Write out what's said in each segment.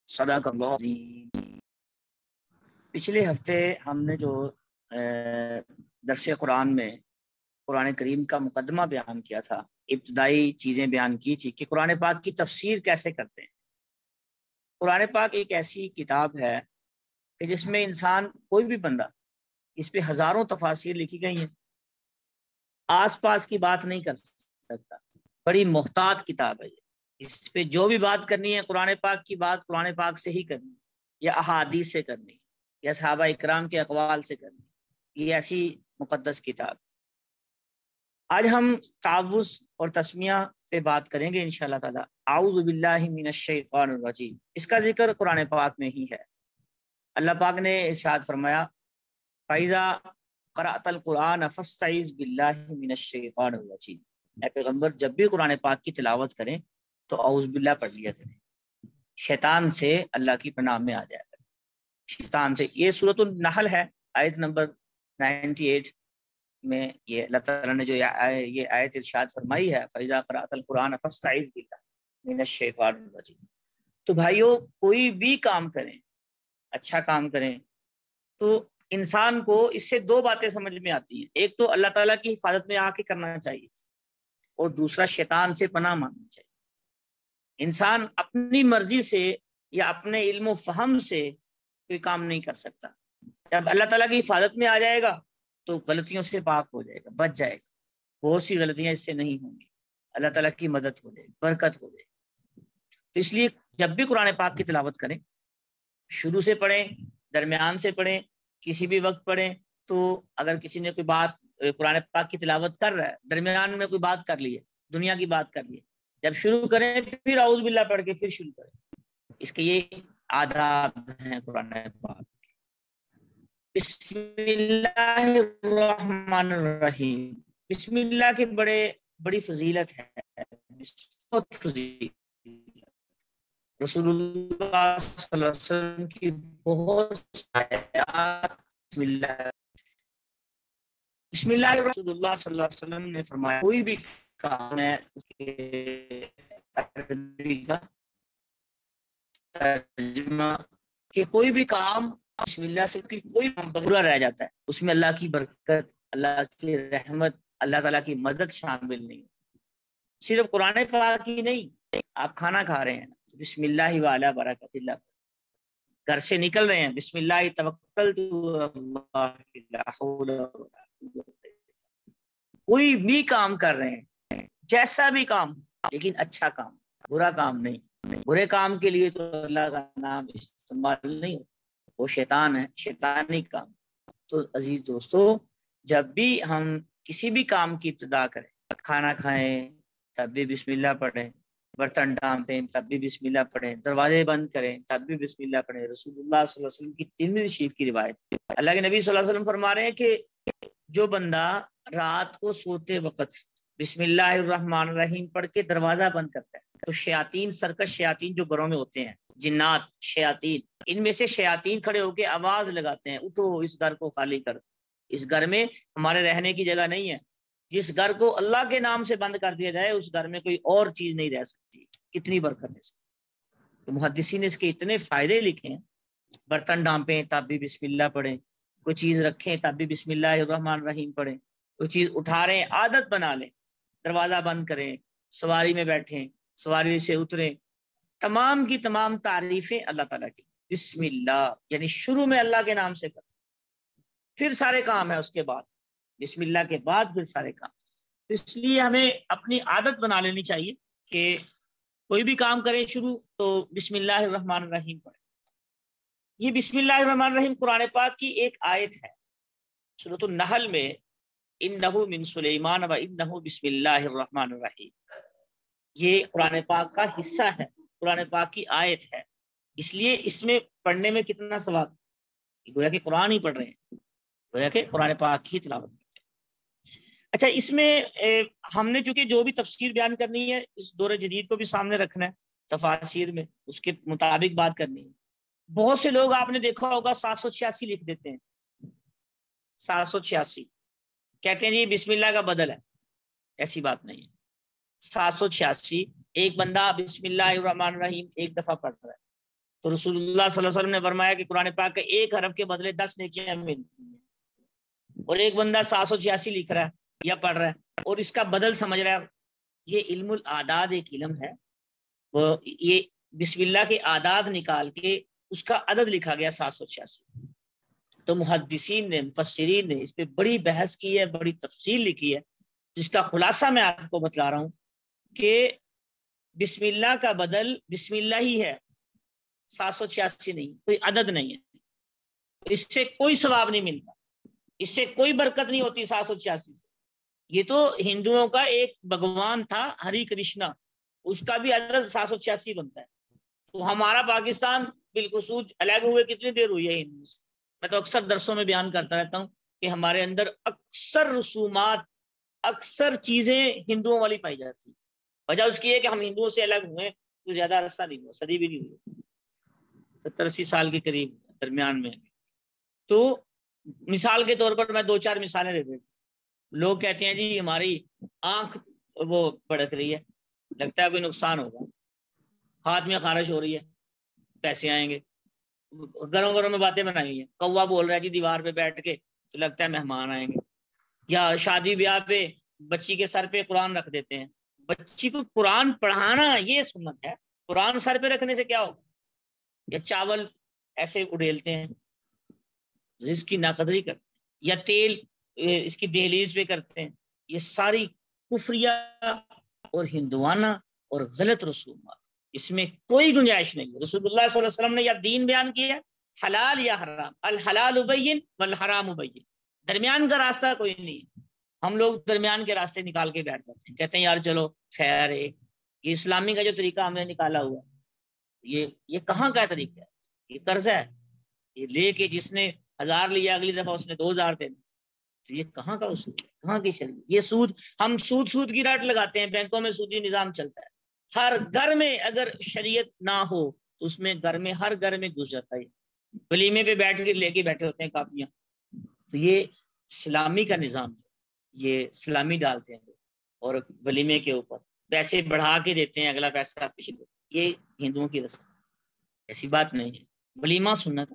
صدق اللہ العظیم۔ پچھلے ہفتے ہم نے جو درس قرآن میں قرآن کریم کا مقدمہ بیان کیا تھا، ابتدائی چیزیں بیان کی تھی کہ قرآن پاک کی تفسیر کیسے کرتے ہیں۔ قرآن پاک ایک ایسی کتاب ہے کہ جس میں انسان کوئی بھی بندہ، اس پہ ہزاروں تفاسیر لکھی گئی ہیں، آس پاس کی بات نہیں کر سکتا۔ بڑی محتاط کتاب ہے یہ، اس پہ جو بھی بات کرنی ہے قرآن پاک کی بات قرآن پاک سے ہی کرنی ہے، یا احادیث سے کرنی ہے، یا صحابہ اکرام کے اقوال سے کرنی ہے۔ یہ ایسی مقدس کتاب۔ آج ہم تعوذ اور تسمیہ پہ بات کریں گے انشاءاللہ تعالی۔ اعوذ باللہ من الشیطان الرجیم، اس کا ذکر قرآن پاک میں ہی ہے۔ اللہ پاک نے ارشاد فرمایا فَإِذَا قَرَأْتَ الْقُرْآنَ فَاسْتَعِذْ بِاللَّهِ مِنَ الشَّيْطَانِ الرَّجِيمِ۔ اے پیغمبر، جب بھی قرآن پاک کی تلاوت کریں تو اعوذ باللہ پڑھ لیا کریں، شیطان سے اللہ کی پناہ میں آ جائے گا، شیطان سے۔ یہ سورۃ النحل ہے، آیت نمبر 98 میں یہ اللہ تعالیٰ نے جو یہ آیت ارشاد فرمائی ہے فَإِذَا قَرَأْتَ الْقُرْآنَ فَاسْتَعِذْ بِاللَّهِ مِنَ الشَّيْطَانِ الرَّجِيمِ۔ تو بھائیو، کوئی بھی کام کریں، اچھا کام کریں، تو انسان کو اس سے دو باتیں سمجھ میں آتی ہیں۔ ایک تو اللہ تعالیٰ کی حفاظت میں آ کے کرنا چاہیے، اور دوسرا شیطان سے پناہ مانگنی چاہیے۔ انسان اپنی مرضی سے یا اپنے علم و فہم سے کوئی کام نہیں کر سکتا۔ جب اللہ تعالیٰ کی حفاظت میں آ جائے گا تو غلطیوں سے پاک ہو جائے گا، بچ جائے گا، بہت سی غلطیاں اس سے نہیں ہوں گی، اللہ تعالیٰ کی مدد ہو جائے گی، برکت ہو جائے گی۔ تو اس لیے جب بھی قرآن پاک کی تلاوت کریں، شروع سے پڑھیں، درمیان سے پڑھیں، کسی بھی وقت پڑھیں۔ تو اگر کسی نے کوئی بات قرآن پاک کی تلاوت کر رہا ہے، درمیان میں کوئی بات کر لی ہے، دنیا کی بات کر لی ہے، جب شروع کریں پھر اعوذ باللہ پڑھ کے پھر شروع کریں۔ اس کے یہ آداب ہیں قرآن پاک۔ بسم اللہ الرحمن الرحیم، بسم اللہ کی بڑی فضیلت ہے، بہت فضیلت۔ رسول اللہ صلی اللہ علیہ وسلم کی بہت آیات بسم اللہ رسول اللہ صلی اللہ علیہ وسلم نے فرمایا کوئی بھی کام ہے ترجمہ کہ کوئی بھی کام بسم اللہ سے کوئی پورا رہ جاتا ہے، اس میں اللہ کی برکت، اللہ کی رحمت، اللہ تعالیٰ کی مدد شامل نہیں ہوتی۔ صرف قرآن پاک ہی نہیں، آپ کھانا کھا رہے ہیں بسم اللہ وعلی برکت اللہ، گھر سے نکل رہے ہیں بسم اللہ توکلت علی اللہ لا حول ولا قوت، کوئی بھی کام کر رہے ہیں، جیسا بھی کام، لیکن اچھا کام، برا کام نہیں۔ برے کام کے لیے تو اللہ کا نام استعمال نہیں ہوتا، وہ شیطان ہے، شیطانی کام۔ تو عزیز دوستو، جب بھی ہم کسی بھی کام کی ابتدا کریں، کھانا کھائیں تب بھی بسم اللہ پڑھیں، برتن ڈانپیں تب بھی بسم اللہ پڑھیں، دروازے بند کریں تب بھی بسم اللہ پڑھیں۔ رسول اللہ صلی اللہ علیہ وسلم کی ترمذی شریف کی روایت، اللہ کے نبی صلی اللہ علیہ وسلم فرما رہے ہیں کہ جو بندہ رات کو سوتے وقت بسم اللہ الرحمن الرحیم پڑھ کے دروازہ بند کرتا ہے تو شیاطین، سرکش شیاطین جو گھروں میں ہوتے ہیں، جنات شیاطین، ان میں سے شیاطین کھڑے ہو کے آواز لگاتے ہیں اٹھو اس گھر کو خالی کر، اس گھر میں ہمارے رہنے کی جگہ نہیں ہے۔ جس گھر کو اللہ کے نام سے بند کر دیا جائے اس گھر میں کوئی اور چیز نہیں رہ سکتی۔ کتنی برکت ہے اس کی۔ تو محدثین نے اس کے اتنے فائدے لکھے ہیں۔ برتن ڈانپیں تب بھی بسم اللہ پڑھیں، کوئی چیز رکھیں تب بھی بسم اللہ الرحمن الرحیم پڑھیں، کوئی چیز اٹھا رہے ہیں عادت بنا لیں، دروازہ بند کریں، سواری میں بیٹھیں، سواری سے اتریں، تمام کی تمام تعریفیں اللہ تعالیٰ کی۔ بسم اللہ یعنی شروع میں اللہ کے نام سے کریں، پھر سارے کام ہے اس کے بعد، بسم اللہ کے بعد پھر سارے کام۔ اس لیے ہمیں اپنی عادت بنا لینی چاہیے کہ کوئی بھی کام کریں شروع تو بسم اللہ الرحمن الرحیم پڑھیں۔ یہ بسم اللہ الرحمن الرحیم قرآن پاک کی ایک آیت ہے سورۃ النحل میں، انہ من سلیمان و انہ بسم اللہ الرحمن الرحیم۔ یہ قرآن پاک کا حصہ ہے، قرآن پاک کی آیت ہے، اس لیے اس میں پڑھنے میں کتنا ثواب، گویا کہ قرآن ہی پڑھ رہے ہیں، گویا کہ قرآن پاک کی تلاوت۔ اچھا، اس میں ہم نے چونکہ جو بھی تفسیر بیان کرنی ہے اس دور جدید کو بھی سامنے رکھنا ہے، تفاسیر میں اس کے مطابق بات کرنی ہے۔ بہت سے لوگ آپ نے دیکھا ہوگا 786 لکھ دیتے ہیں، 786 کہتے ہیں جی بسم اللہ کا بدل ہے، ایسی بات نہیں ہے۔ 786 ایک بندہ بسم اللہ الرحمن الرحیم ایک دفعہ پڑھ رہا ہے، تو رسول اللہ صلی اللہ علیہ وسلم نے فرمایا کہ قرآن پاک کے ایک حرف کے بدلے 10 نیکیاں ملتی ہیں، اور ایک بندہ 786 لکھ رہا ہے یا پڑھ رہا ہے اور اس کا بدل سمجھ رہا ہے. یہ علم الاعداد ایک علم ہے، وہ یہ بسم اللہ کے اعداد نکال کے اس کا عدد لکھا گیا 786. تو محدثین نے، مفسرین نے اس پہ بڑی بحث کی ہے، بڑی تفصیل لکھی ہے، جس کا خلاصہ میں آپ کو بتلا رہا ہوں کہ بسم اللہ کا بدل بسم اللہ ہی ہے، 786 نہیں، کوئی عدد نہیں ہے. اس سے کوئی ثواب نہیں ملتا، اس سے کوئی برکت نہیں ہوتی 786 سے. یہ تو ہندوؤں کا ایک بھگوان تھا ہری کرشنا، اس کا بھی عدد 786 بنتا ہے. تو ہمارا پاکستان بالخصوص الگ ہوئے کتنی دیر ہوئی ہے ہندو سے. میں تو اکثر درسوں میں بیان کرتا رہتا ہوں کہ ہمارے اندر اکثر رسومات، اکثر چیزیں ہندوؤں والی پائی جاتی ہیں. وجہ اس کی ہے کہ ہم ہندوؤں سے الگ ہوئے تو زیادہ عرصہ نہیں ہوا، صدی بھی نہیں ہوئی، 70-80 سال کے قریب درمیان میں. تو مثال کے طور پر میں 2-4 مثالیں دے دیتا ہوں. لوگ کہتے ہیں جی ہماری آنکھ وہ بھڑک رہی ہے، لگتا ہے کوئی نقصان ہوگا، ہاتھ میں خارش ہو رہی ہے، پیسے آئیں گے، گھروں گھروں میں باتیں بنائی ہیں، کوا بول رہا ہے جی دیوار پہ بیٹھ کے تو لگتا ہے مہمان آئیں گے. یا شادی بیاہ پہ بچی کے سر پہ قرآن رکھ دیتے ہیں. بچی کو قرآن پڑھانا یہ سنت ہے، قرآن سر پہ رکھنے سے کیا ہوگا؟ یا چاول ایسے اڑیلتے ہیں، رزق کی ناقدری کرتے ہیں، یا تیل اس کی دہلیز پہ کرتے ہیں. یہ ساری کفریہ اور ہندوانہ اور غلط رسومات، اس میں کوئی گنجائش نہیں ہے. رسول اللہ صلی اللہ علیہ وسلم نے یا دین بیان کیا، حلال یا حرام، الحلال بین والحرام بین، درمیان کا راستہ کوئی نہیں. ہم لوگ درمیان کے راستے نکال کے بیٹھ جاتے ہیں، کہتے ہیں یار چلو خیر ہے. یہ اسلامی کا جو طریقہ ہم نے نکالا ہوا یہ کہاں کا طریقہ ہے؟ یہ قرض ہے. یہ لے کے جس نے 1000 لیا اگلی دفعہ اس نے 2000 دینا، تو یہ کہاں کا اصول ہے؟ کہاں کی شریعت؟ یہ سود، ہم سود کی رٹ لگاتے ہیں، بینکوں میں سودی نظام چلتا ہے. ہر گھر میں اگر شریعت نہ ہو تو اس میں گھر میں ہر گھر میں گھس جاتا ہے. ولیمے پہ بیٹھ کے لے کے بیٹھے ہوتے ہیں کاپیاں. تو یہ اسلامی کا نظام، یہ اسلامی ڈالتے ہیں اور ولیمے کے اوپر پیسے بڑھا کے دیتے ہیں، اگلا پیسہ پیچھے. یہ ہندوؤں کی رسم، ایسی بات نہیں ہے. ولیمہ سنت،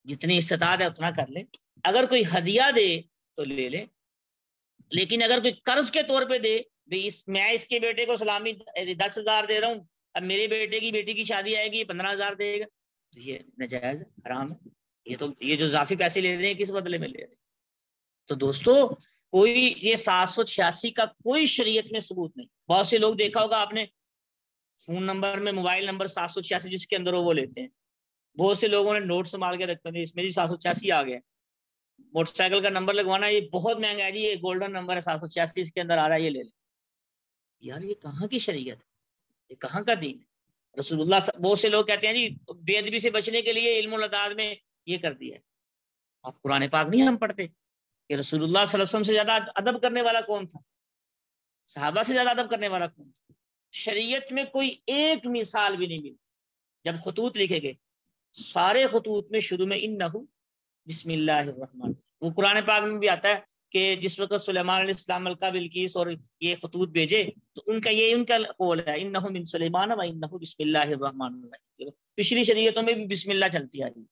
جتنی استطاعت ہے اتنا کر لے. اگر کوئی ہدیہ دے تو لے لے، لیکن اگر کوئی قرض کے طور پہ دے، میں اس کے بیٹے کو سلامی 10,000 دے رہا ہوں، اب میرے بیٹے کی بیٹی کی شادی آئے گی 15,000 دے گا، تو یہ ناجائز ہے، حرام ہے. یہ جو اضافی پیسے لے رہے ہیں کس بدلے میں لے رہے ہیں؟ تو دوستو کوئی یہ 786 کا کوئی شریعت میں ثبوت نہیں. بہت سے لوگ دیکھا ہوگا آپ نے، فون نمبر میں موبائل نمبر 786 جس کے اندر وہ لیتے ہیں. بہت سے لوگوں نے نوٹ سنبھال کے رکھتے ہیں، اس میں جی 786 آ گیا. موٹر سائیکل کا نمبر لگوانا یہ بہت مہنگا ہے جی، یہ گولڈن نمبر ہے 786 اس کے اندر آ رہا ہے، یہ لے لیں. یار یہ کہاں کی شریعت ہے؟ یہ کہاں کا دین ہے؟ رسول اللہ، بہت سے لوگ کہتے ہیں جی بے ادبی سے بچنے کے لیے علم الاعداد میں یہ کر دیا ہے. آپ قرآن پاک نہیں ہم پڑھتے کہ رسول اللہ صلی اللہ علیہ وسلم سے زیادہ ادب کرنے والا کون تھا؟ صحابہ سے زیادہ ادب کرنے والا کون تھا؟ شریعت میں کوئی ایک مثال بھی نہیں ملی. جب خطوط لکھے گئے، سارے خطوط میں شروع میں انہو بسم اللہ الرحمن. وہ قرآن پاک میں بھی آتا ہے کہ جس وقت سلیمان علیہ السلام ملکہ بلقیس اور یہ خطوط بھیجے تو ان کا قول ہے انہو من سلیمان و انہو بسم اللہ الرحمن الرحیم. پچھلی شریعتوں میں بھی بسم اللہ چلتی آ رہی.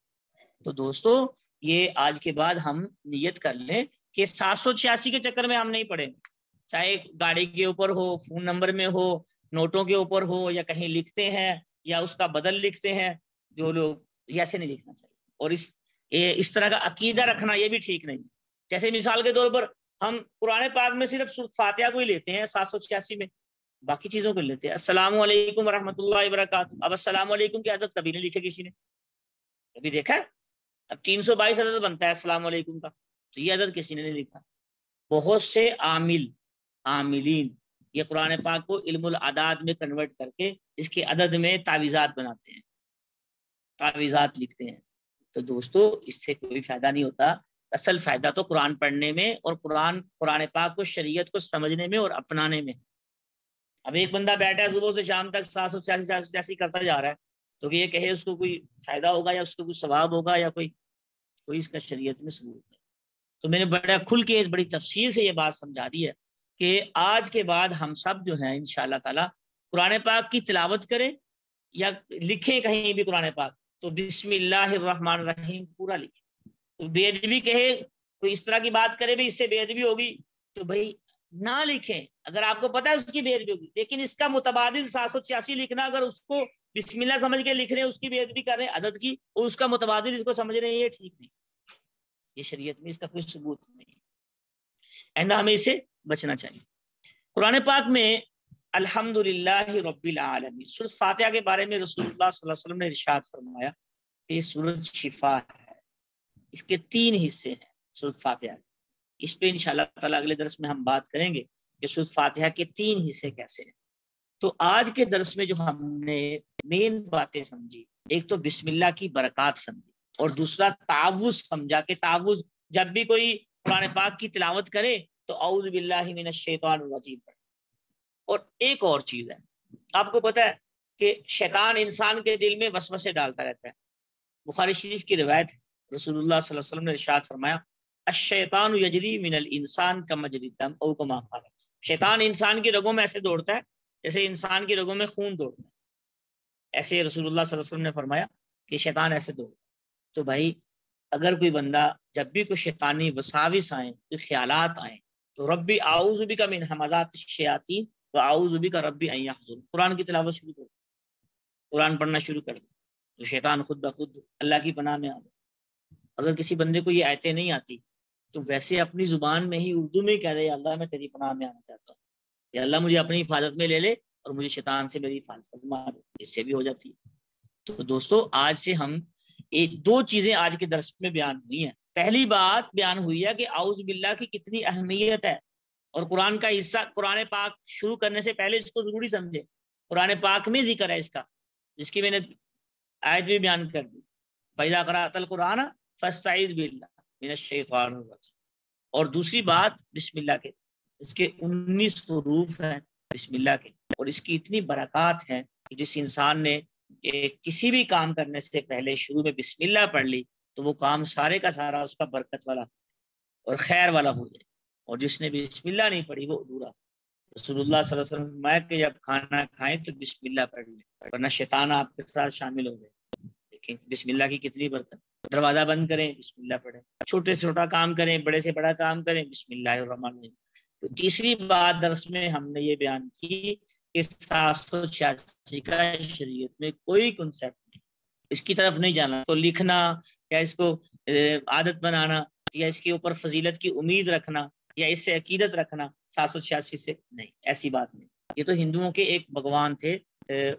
تو دوستو یہ آج کے بعد ہم نیت کر لیں کہ 786 کے چکر میں ہم نہیں پڑیں، چاہے گاڑی کے اوپر ہو، فون نمبر میں ہو، نوٹوں کے اوپر ہو، یا کہیں لکھتے ہیں یا اس کا بدل لکھتے ہیں. جو لوگ ایسے نہیں لکھنا چاہیے، اور اس طرح کا عقیدہ رکھنا یہ بھی ٹھیک نہیں. جیسے مثال کے طور پر ہم قرآن پاک میں صرف سورۃ فاتحہ کو ہی لیتے ہیں 786 میں، باقی چیزوں کو لیتے ہیں. السلام علیکم ورحمۃ اللہ وبرکاتہ، اب السلام علیکم کی عادت کبھی نہیں لکھے کسی نے، کبھی دیکھا ہے؟ اب 322 عدد بنتا ہے السلام علیکم کا، تو یہ عدد کسی نے نہیں لکھا. بہت سے عاملین یہ قرآن پاک کو علم الاعداد میں کنورٹ کر کے اس کے عدد میں تعویذات بناتے ہیں، تعویذات لکھتے ہیں. تو دوستو اس سے کوئی فائدہ نہیں ہوتا. اصل فائدہ تو قرآن پڑھنے میں اور قرآن پاک کو، شریعت کو سمجھنے میں اور اپنانے میں. اب ایک بندہ بیٹھا ہے صبح سے شام تک 786 کرتا جا رہا ہے، تو کہ یہ کہے اس کو کوئی فائدہ ہوگا یا اس کو کوئی ثواب ہوگا یا کوئی اس کا شریعت میں ثبوت نہیں. تو میں نے بڑا کھل کے بڑی تفصیل سے یہ بات سمجھا دی ہے کہ آج کے بعد ہم سب جو ہیں انشاءاللہ تعالی قرآن پاک کی تلاوت کریں یا لکھیں کہیں بھی قرآن پاک تو بسم اللہ الرحمن الرحیم پورا لکھیں. تو بے ادبی کہے، کوئی اس طرح کی بات کرے بھی اس سے بے ادبی ہوگی تو بھائی نہ لکھیں، اگر آپ کو پتا ہے اس کی بے ادبی ہوگی. لیکن اس کا متبادل 786 لکھنا، اگر اس کو بسم اللہ سمجھ کے لکھ رہے ہیں، اس کی بے ادبی کر رہے ہیں عدد کی، اور اس کا متبادل اس کو سمجھ رہے ہیں، یہ ٹھیک نہیں. یہ شریعت میں اس کا کوئی ثبوت نہیں ہے. آئندہ ہمیں اسے بچنا چاہیے. قرآن پاک میں الحمدللہ رب العالمین سورۃ فاتحہ کے بارے میں رسول اللہ صلی اللہ علیہ وسلم نے ارشاد فرمایا کہ یہ سورۃ شفا ہے. اس کے 3 حصے ہیں سورۃ فاتحہ. اس پہ انشاءاللہ تعالیٰ اگلے درس میں ہم بات کریں گے کہ سورۃ فاتحہ کے 3 حصے کیسے ہیں. تو آج کے درس میں جو ہم نے مین باتیں سمجھی، ایک تو بسم اللہ کی برکات سمجھی، اور دوسرا تعوذ سمجھا کہ تعوذ جب بھی کوئی قرآن پاک کی تلاوت کرے تو اعوذ باللہ من الشیطان الرجیم. اور ایک اور چیز ہے، آپ کو پتہ ہے کہ شیطان انسان کے دل میں وسوسے ڈالتا رہتا ہے. بخاری شریف کی روایت ہے، رسول اللہ صلی اللہ علیہ وسلم نے ارشاد فرمایا الشیطان یجری من الانسان کمجری الدم او کما قال. شیطان انسان کی رگوں میں ایسے دوڑتا ہے جیسے انسان کی رگوں میں خون دوڑتا ہے. ایسے رسول اللہ صلی اللہ علیہ وسلم نے فرمایا کہ شیطان ایسے دوڑتا ہے. تو بھائی اگر کوئی بندہ جب بھی کوئی شیطانی وساوس آئیں، کوئی خیالات آئیں، تو ربی اعوذ بک من همزات الشیاطین واعوذ بک ربی ان یحضرون، قرآن کی تلاوت شروع کر دو، قرآن پڑھنا شروع کر دو، تو شیطان خود بخود اللہ کی پناہ میں آ جائے. اگر کسی بندے کو یہ آیتیں نہیں آتی تو ویسے اپنی زبان میں ہی اردو میں کہہ رہے اللہ میں تیری پناہ میں آنا چاہتا ہوں، یا اللہ مجھے اپنی حفاظت میں لے لے اور مجھے شیطان سے میری حفاظت فرما دے، اس سے بھی ہو جاتی ہے. تو دوستو آج سے ہم 2 چیزیں آج کے درس میں بیان ہوئی ہیں. پہلی بات بیان ہوئی ہے کہ اعوذ باللہ کی کتنی اہمیت ہے، اور قرآن کا حصہ قرآن پاک شروع کرنے سے پہلے اس کو ضروری سمجھے. قرآن پاک میں ذکر ہے اس کا، جس کی میں نے آیت بھی بیان کر دی، فَإِذَا قَرَأْتَ الْقُرْآنَ فَاسْتَعِذْ بِاللَّهِ مِنَ الشَّيْطَانِ الرَّجِيمِ. اور دوسری بات بسم اللہ کے، اس کے 19 حروف ہیں بسم اللہ کے، اور اس کی اتنی برکات ہیں کہ جس انسان نے کسی بھی کام کرنے سے پہلے شروع میں بسم اللہ پڑھ لی تو وہ کام سارے کا سارا اس کا برکت والا اور خیر والا ہو جائے، اور جس نے بسم اللہ نہیں پڑھی وہ ادھورا. رسول اللہ صلی اللہ علیہ وسلم فرمایا کہ جب کھانا کھائیں تو بسم اللہ پڑھ لیں ورنہ شیطان آپ کے ساتھ شامل ہو جائے. دیکھیں بسم اللہ کی کتنی برکت. دروازہ بند کریں بسم اللہ پڑھیں، چھوٹے سے چھوٹا کام کریں، بڑے سے بڑا کام کریں بسم اللہ الرحمن الرحیم. تو تیسری بات درس میں ہم نے یہ بیان کی کہ 786 کا شریعت میں کوئی کنسیپٹ نہیں، اس کی طرف نہیں جانا، تو لکھنا یا اس کو عادت بنانا یا اس کے اوپر فضیلت کی امید رکھنا یا اس سے عقیدت رکھنا 786 سے نہیں، ایسی بات نہیں. یہ تو ہندوؤں کے ایک بھگوان تھے،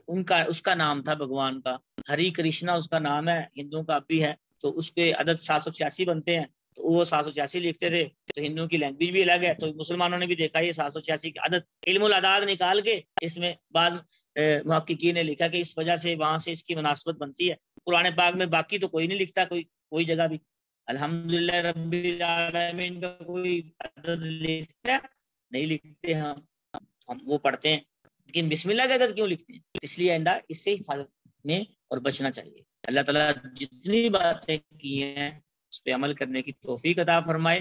ان کا اس کا نام تھا بھگوان کا ہری کرشنا اس کا نام ہے، ہندوؤں کا اب بھی ہے. تو اس کے عدد 786 بنتے ہیں، تو وہ 786 لکھتے تھے. تو ہندوؤں کی لینگویج بھی الگ ہے، تو مسلمانوں نے بھی دیکھا یہ 786 کی عدد علم الاعداد نکال کے اس میں بعض محققین نے لکھا کہ اس وجہ سے وہاں سے اس کی مناسبت بنتی ہے. قرآن پاک میں باقی تو کوئی نہیں لکھتا، کوئی جگہ بھی الحمدللہ رب العالمین کا کوئی عدد لکھتا ہے نہیں لکھتے، ہم وہ پڑھتے ہیں، لیکن بسم اللہ کا عدد کیوں لکھتے ہیں؟ اس لیے آئندہ اس سے حفاظت میں اور بچنا چاہیے. اللہ تعالیٰ جتنی باتیں کی ہیں اس پہ عمل کرنے کی توفیق عطا فرمائے،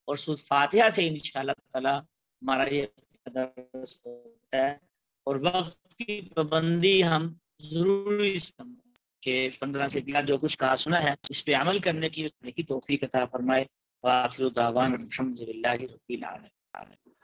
اور سورۃ فاتحہ سے انشاءاللہ تعالیٰ ہمارا یہ درس ہوتا ہے. اور وقت کی پابندی ہم ضروری سمجھیں کہ 15 سے 20 جو کچھ کہا سنا ہے اس پہ عمل کرنے کی توفیق عطا فرمائے. وآخر دعوانا الحمدللہ رب العالمین.